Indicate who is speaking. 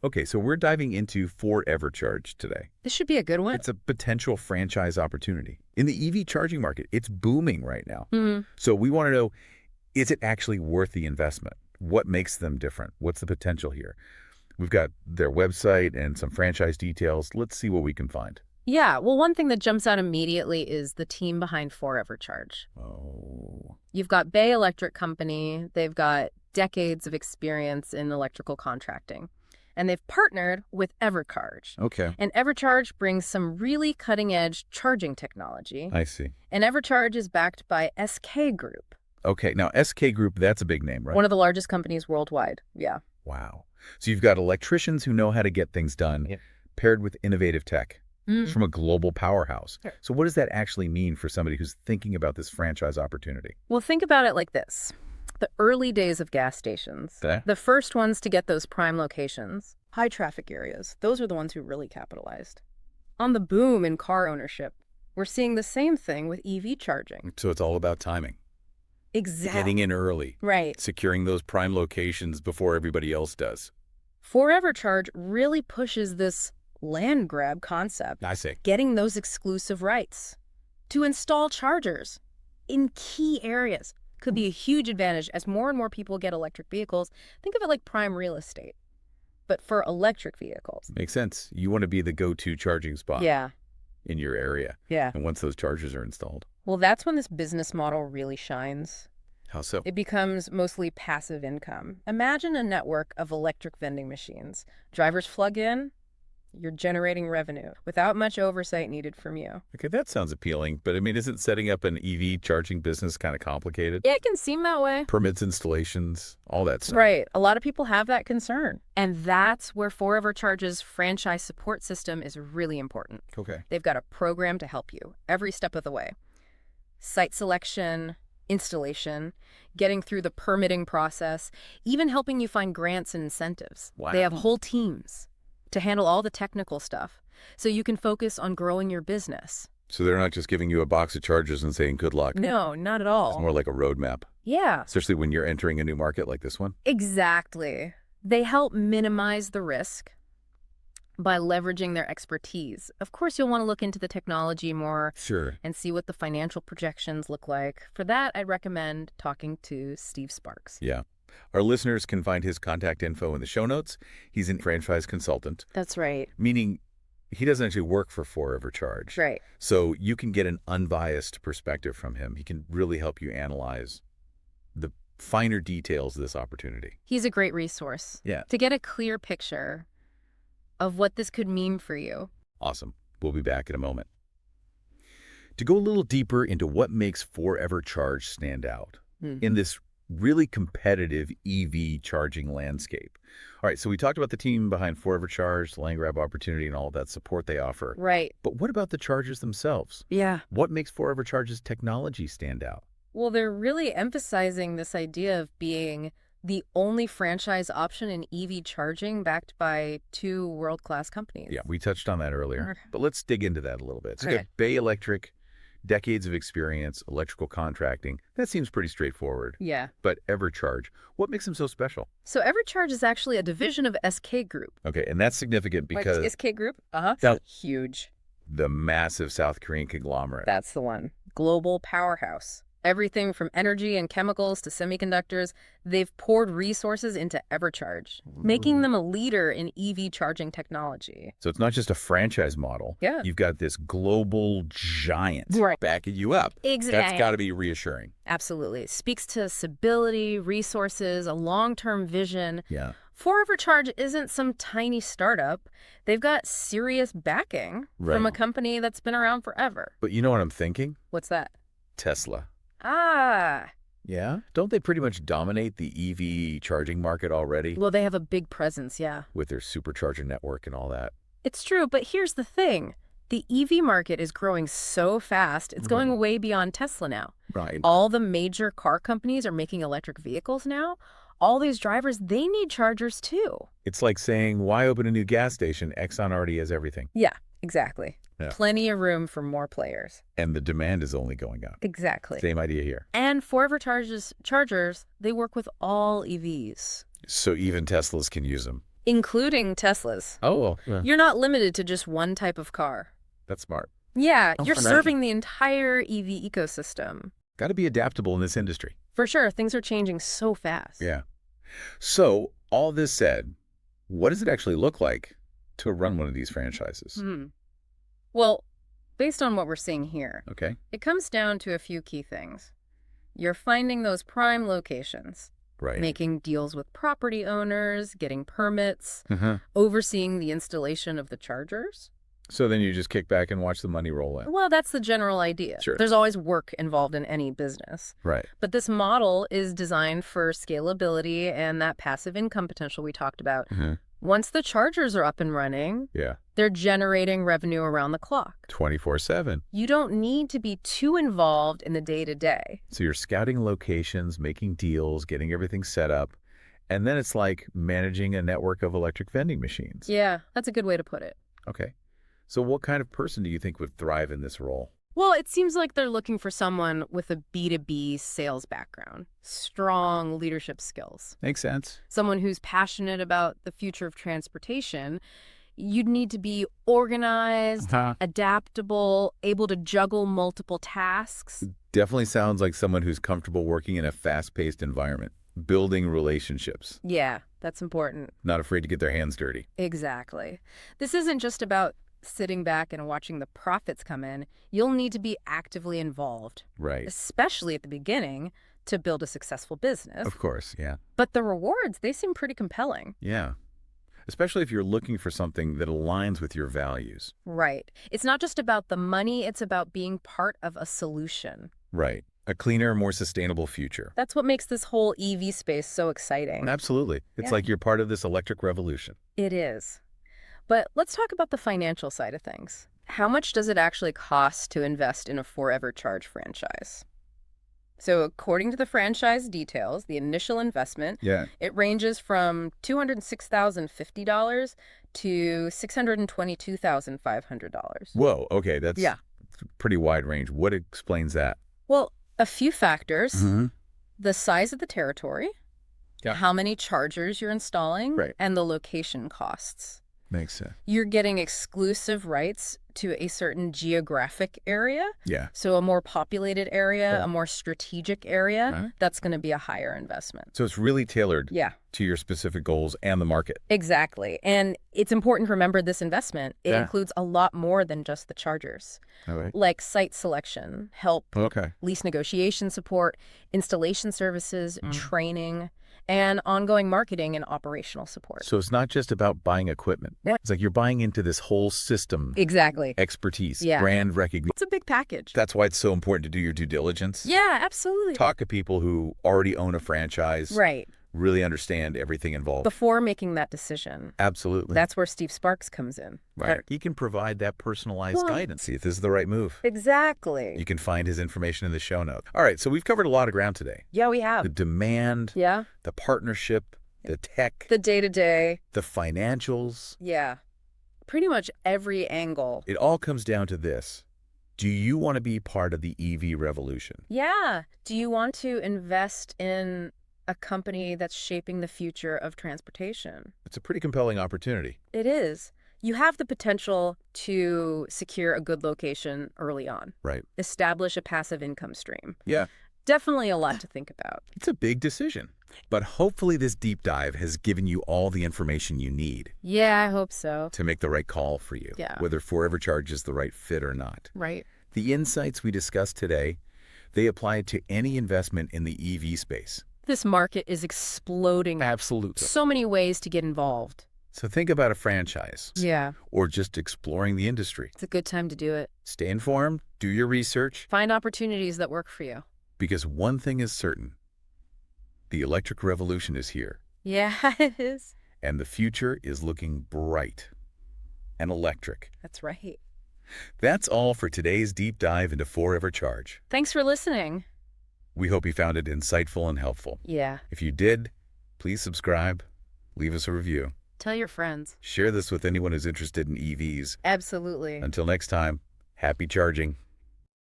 Speaker 1: Okay, so we're diving into 4EverCharge today.
Speaker 2: This should be a good one.
Speaker 1: It's a potential franchise opportunity. In the EV charging market, it's booming right now.
Speaker 2: Hmm.
Speaker 1: So we want to know, is it actually worth the investment? What makes them different? What's the potential here? We've got their website and some franchise details. Let's see what we can find.
Speaker 2: Yeah, well, one thing that jumps out immediately is the team behind 4EverCharge.
Speaker 1: Oh,
Speaker 2: You've got Bay Electric Company. They've got decades of experience in electrical contracting. And they've partnered with EverCharge.
Speaker 1: okay.
Speaker 2: And EverCharge brings some really cutting-edge charging technology.
Speaker 1: I see.
Speaker 2: And EverCharge is backed by SK Group,
Speaker 1: Okay, now SK Group, that's a big name, right?
Speaker 2: one of the largest companies worldwide. Yeah.
Speaker 1: Wow. So you've got electricians who know how to get things done,
Speaker 2: Yep.
Speaker 1: paired with innovative tech. It's
Speaker 2: Mm.
Speaker 1: from a global powerhouse.
Speaker 2: Sure.
Speaker 1: So what does that actually mean for somebody who's thinking about this franchise opportunity?
Speaker 2: Well, think about it like this. The early days of gas stations,
Speaker 1: Okay.
Speaker 2: the first ones to get those prime locations, high traffic areas, those are the ones who really capitalized. On the boom in car ownership, we're seeing the same thing with EV charging.
Speaker 1: So it's all about timing.
Speaker 2: Exactly.
Speaker 1: Getting in early,
Speaker 2: Right.
Speaker 1: securing those prime locations before everybody else does.
Speaker 2: 4EverCharge really pushes this land grab concept,
Speaker 1: I see.
Speaker 2: getting those exclusive rights to install chargers in key areas could be a huge advantage as more and more people get electric vehicles. Think of it like prime real estate, but for electric vehicles.
Speaker 1: Makes sense. You want to be the go-to charging spot
Speaker 2: Yeah,
Speaker 1: in your area.
Speaker 2: yeah.
Speaker 1: And once those chargers are installed.
Speaker 2: Well, that's when this business model really shines.
Speaker 1: How so?
Speaker 2: It becomes mostly passive income. Imagine a network of electric vending machines. Drivers plug in, you're generating revenue without much oversight needed from you.
Speaker 1: Okay, that sounds appealing, but I mean, isn't setting up an EV charging business kind of complicated?
Speaker 2: Yeah, it can seem that way.
Speaker 1: Permits, installations, all that stuff.
Speaker 2: Right. A lot of people have that concern. And that's where 4EverCharge's franchise support system is really important.
Speaker 1: Okay.
Speaker 2: They've got a program to help you every step of the way. Site selection, installation, getting through the permitting process, even helping you find grants and incentives.
Speaker 1: Wow.
Speaker 2: They have whole teams to handle all the technical stuff so you can focus on growing your business.
Speaker 1: So they're not just giving you a box of chargers and saying good luck.
Speaker 2: No, not at
Speaker 1: It's
Speaker 2: all.
Speaker 1: more like a roadmap,
Speaker 2: Yeah,
Speaker 1: especially when you're entering a new market like this one.
Speaker 2: exactly. They help minimize the risk by leveraging their expertise. Of course, you'll want to look into the technology more
Speaker 1: Sure.
Speaker 2: and see what the financial projections look like. For that, I'd recommend talking to Steve Sparks.
Speaker 1: Yeah. Our listeners can find his contact info in the show notes. He's a franchise consultant,
Speaker 2: That's right.
Speaker 1: meaning he doesn't actually work for 4EverCharge.
Speaker 2: Right.
Speaker 1: So you can get an unbiased perspective from him. He can really help you analyze the finer details of this opportunity.
Speaker 2: He's a great resource
Speaker 1: Yeah.
Speaker 2: to get a clear picture of what this could mean for you.
Speaker 1: Awesome. We'll be back in a moment. To go a little deeper into what makes 4EverCharge stand out in this really competitive EV charging landscape. All right, so we talked about the team behind 4EverCharge, the land grab opportunity, and all of that support they offer.
Speaker 2: Right.
Speaker 1: But what about the chargers themselves?
Speaker 2: Yeah.
Speaker 1: What makes 4EverCharge's technology stand out?
Speaker 2: Well, they're really emphasizing this idea of being the only franchise option in EV charging backed by two world-class companies.
Speaker 1: Yeah, we touched on that earlier,
Speaker 2: Okay.
Speaker 1: but let's dig into that a little bit. So you got
Speaker 2: Okay.
Speaker 1: Bay Electric, decades of experience, electrical contracting. That seems pretty straightforward.
Speaker 2: Yeah.
Speaker 1: But EverCharge, what makes them so special?
Speaker 2: So EverCharge is actually a division of SK Group.
Speaker 1: Okay, and that's significant
Speaker 2: Like
Speaker 1: because
Speaker 2: SK Group? Uh-huh.
Speaker 1: Now-
Speaker 2: Huge.
Speaker 1: the massive South Korean conglomerate.
Speaker 2: That's the one. Global powerhouse. Everything from energy and chemicals to semiconductors, they've poured resources into EverCharge, making them a leader in EV charging technology.
Speaker 1: So it's not just a franchise model.
Speaker 2: Yeah.
Speaker 1: You've got this global giant
Speaker 2: Right.
Speaker 1: backing you up.
Speaker 2: Exactly.
Speaker 1: That's got to be reassuring.
Speaker 2: Absolutely. It speaks to stability, resources, a long-term vision.
Speaker 1: Yeah.
Speaker 2: 4EverCharge isn't some tiny startup. They've got serious backing from a
Speaker 1: Right.
Speaker 2: company that's been around forever.
Speaker 1: But you know what I'm thinking?
Speaker 2: What's that?
Speaker 1: Tesla.
Speaker 2: Ah,
Speaker 1: Yeah? Don't they pretty much dominate the EV charging market already
Speaker 2: well, they have a big presence, yeah.
Speaker 1: with their supercharger network and all that?
Speaker 2: It's true, but here's the thing. The EV market is growing so fast, it's going way beyond Tesla now.
Speaker 1: Right.
Speaker 2: All the major car companies are making electric vehicles now. All these drivers, they need chargers too.
Speaker 1: It's like saying, why open a new gas station? Exxon already has everything.
Speaker 2: Yeah, exactly.
Speaker 1: Yeah.
Speaker 2: Plenty of room for more players.
Speaker 1: And the demand is only going up.
Speaker 2: Exactly.
Speaker 1: Same idea here.
Speaker 2: And 4EverCharge's chargers, they work with all EVs.
Speaker 1: So even Teslas can use them.
Speaker 2: including Teslas.
Speaker 1: Oh, yeah.
Speaker 2: You're not limited to just one type of car.
Speaker 1: That's smart.
Speaker 2: Yeah, you're
Speaker 1: Right.
Speaker 2: serving the entire EV ecosystem.
Speaker 1: Got to be adaptable in this industry.
Speaker 2: For sure, things are changing so fast.
Speaker 1: Yeah. So, all this said, what does it actually look like to run one of these franchises?
Speaker 2: Well, based on what we're seeing here,
Speaker 1: Okay.
Speaker 2: it comes down to a few key things. You're finding those prime locations,
Speaker 1: Right.
Speaker 2: making deals with property owners, getting permits,
Speaker 1: Uh-huh.
Speaker 2: overseeing the installation of the chargers.
Speaker 1: So then you just kick back and watch the money roll in.
Speaker 2: Well, that's the general idea.
Speaker 1: Sure.
Speaker 2: There's always work involved in any business.
Speaker 1: Right.
Speaker 2: But this model is designed for scalability and that passive income potential we talked about. Once the chargers are up and running,
Speaker 1: Yeah.
Speaker 2: they're generating revenue around the clock.
Speaker 1: 24/7.
Speaker 2: You don't need to be too involved in the day-to-day.
Speaker 1: So you're scouting locations, making deals, getting everything set up, and then it's like managing a network of electric vending machines.
Speaker 2: Yeah, that's a good way to put it.
Speaker 1: Okay. So what kind of person do you think would thrive in this role?
Speaker 2: Well, it seems like they're looking for someone with a B2B sales background, strong leadership skills,
Speaker 1: Makes sense.
Speaker 2: someone who's passionate about the future of transportation. You'd need to be organized, adaptable, able to juggle multiple tasks.
Speaker 1: Definitely sounds like someone who's comfortable working in a fast-paced environment, building relationships,
Speaker 2: Yeah, that's important.
Speaker 1: not afraid to get their hands dirty.
Speaker 2: Exactly. This isn't just about sitting back and watching the profits come in. You'll need to be actively involved,
Speaker 1: Right.
Speaker 2: especially at the beginning, to build a successful business.
Speaker 1: Of course, yeah.
Speaker 2: But the rewards, they seem pretty compelling.
Speaker 1: Yeah. Especially if you're looking for something that aligns with your values.
Speaker 2: Right. It's not just about the money, it's about being part of a solution.
Speaker 1: Right. A cleaner, more sustainable future.
Speaker 2: That's what makes this whole EV space so exciting.
Speaker 1: Absolutely. It's
Speaker 2: Yeah.
Speaker 1: like you're part of this electric revolution.
Speaker 2: It is. But let's talk about the financial side of things. How much does it actually cost to invest in a 4EverCharge franchise? So according to the franchise details, the initial investment,
Speaker 1: Yeah.
Speaker 2: it ranges from $206,050 to $622,500.
Speaker 1: Whoa. Okay. That's
Speaker 2: Yeah.
Speaker 1: a pretty wide range. What explains that?
Speaker 2: Well, a few factors.
Speaker 1: Mm-hmm.
Speaker 2: The size of the territory,
Speaker 1: Yeah.
Speaker 2: how many chargers you're installing,
Speaker 1: Right.
Speaker 2: and the location costs.
Speaker 1: Makes sense.
Speaker 2: You're getting exclusive rights to a certain geographic area.
Speaker 1: Yeah.
Speaker 2: So a more populated area,
Speaker 1: Right.
Speaker 2: a more strategic area,
Speaker 1: Right.
Speaker 2: that's going to be a higher investment.
Speaker 1: So it's really tailored
Speaker 2: Yeah,
Speaker 1: to your specific goals and the market.
Speaker 2: exactly. And it's important to remember this investment. It
Speaker 1: Yeah.
Speaker 2: includes a lot more than just the chargers,
Speaker 1: All right.
Speaker 2: like site selection, help,
Speaker 1: Okay.
Speaker 2: lease negotiation support, installation services,
Speaker 1: Mm.
Speaker 2: training, and ongoing marketing and operational support.
Speaker 1: So it's not just about buying equipment.
Speaker 2: Yeah.
Speaker 1: It's like you're buying into this whole system,
Speaker 2: Exactly.
Speaker 1: expertise,
Speaker 2: Yeah.
Speaker 1: brand recognition.
Speaker 2: It's a big package.
Speaker 1: That's why it's so important to do your due diligence.
Speaker 2: Yeah, absolutely.
Speaker 1: Talk to people who already own a franchise,
Speaker 2: Right.
Speaker 1: really understand everything involved.
Speaker 2: Before making that decision.
Speaker 1: Absolutely.
Speaker 2: That's where Steve Sparks comes in.
Speaker 1: right. He can provide that personalized
Speaker 2: Well-
Speaker 1: guidance. See if this is the right move.
Speaker 2: Exactly.
Speaker 1: You can find his information in the show notes. All right, so we've covered a lot of ground today.
Speaker 2: Yeah, we
Speaker 1: The
Speaker 2: have.
Speaker 1: demand,
Speaker 2: Yeah.
Speaker 1: the partnership, the tech,
Speaker 2: The day-to-day.
Speaker 1: the financials.
Speaker 2: Yeah. Pretty much every angle.
Speaker 1: It all comes down to this. Do you want to be part of the EV revolution?
Speaker 2: Yeah. Do you want to invest in a company that's shaping the future of transportation?
Speaker 1: It's a pretty compelling opportunity.
Speaker 2: It is. You have the potential to secure a good location early on.
Speaker 1: Right.
Speaker 2: Establish a passive income stream.
Speaker 1: Yeah.
Speaker 2: Definitely a lot to think about.
Speaker 1: It's a big decision. But hopefully this deep dive has given you all the information you need
Speaker 2: Yeah, I hope so.
Speaker 1: to make the right call for you,
Speaker 2: Yeah.
Speaker 1: whether 4EverCharge is the right fit or not.
Speaker 2: Right.
Speaker 1: The insights we discussed today, they apply to any investment in the EV space.
Speaker 2: This market is exploding.
Speaker 1: Absolutely.
Speaker 2: So many ways to get involved.
Speaker 1: So think about a franchise
Speaker 2: Yeah.
Speaker 1: or just exploring the industry.
Speaker 2: It's a good time to do it.
Speaker 1: Stay informed, do your research,
Speaker 2: Find opportunities that work for you.
Speaker 1: because one thing is certain. The electric revolution is here,
Speaker 2: Yeah, it is.
Speaker 1: and the future is looking bright and electric.
Speaker 2: That's right.
Speaker 1: That's all for today's deep dive into 4EverCharge.
Speaker 2: Thanks for listening.
Speaker 1: We hope you found it insightful and helpful.
Speaker 2: Yeah.
Speaker 1: If you did, please subscribe, leave us a review,
Speaker 2: Tell your friends.
Speaker 1: share this with anyone who's interested in EVs.
Speaker 2: Absolutely.
Speaker 1: Until next time, happy charging.